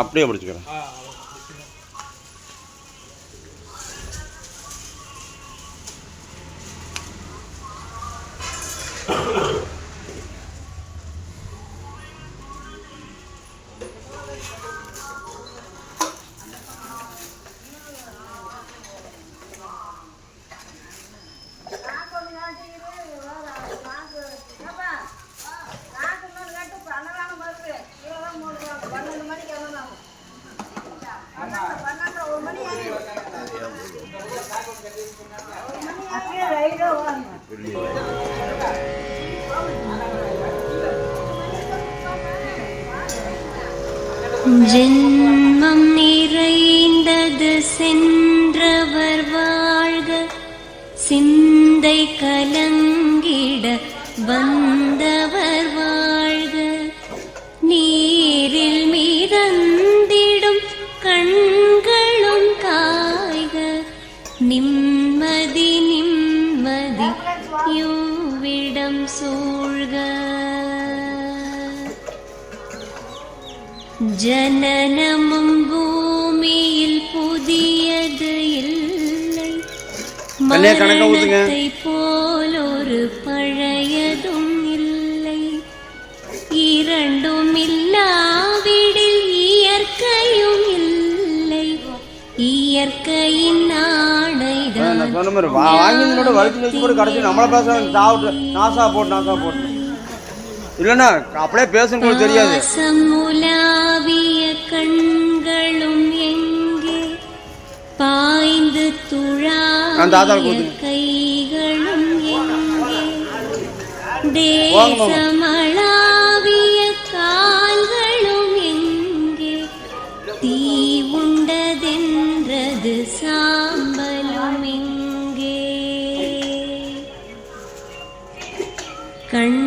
அப்படியே பிடிச்சிக்கிறேன். ஜென்மம் நிறைந்தது சென்றவர் வாழ்க, சிந்தை கலங்கிட வந்தவர் வாழ்க, நீரில் மிதந்திடும் கண்களும் காய்க, நிம்மதி நிம்மதி யூவிடம் சூழ்க. ஜனனமும் பூமியில் புதியது இல்லை, மரணத்தை போல் ஒரு பழையதும் இல்லை, இரண்டும் இல்லாவிடில் இயற்கையும் இல்லை, இயற்கையின் ஆணைதான் இல்லைன்னா அப்படியே பேசும்போது தெரியாது. சமுலாவிய கண்களும் எங்கே, பாய்ந்து துழாவிய கைகளும் எங்கே, தேசமளாவிய கால்களும் எங்கே, தீ உண்டதென்றது சாம்பலும் எங்கே, கண்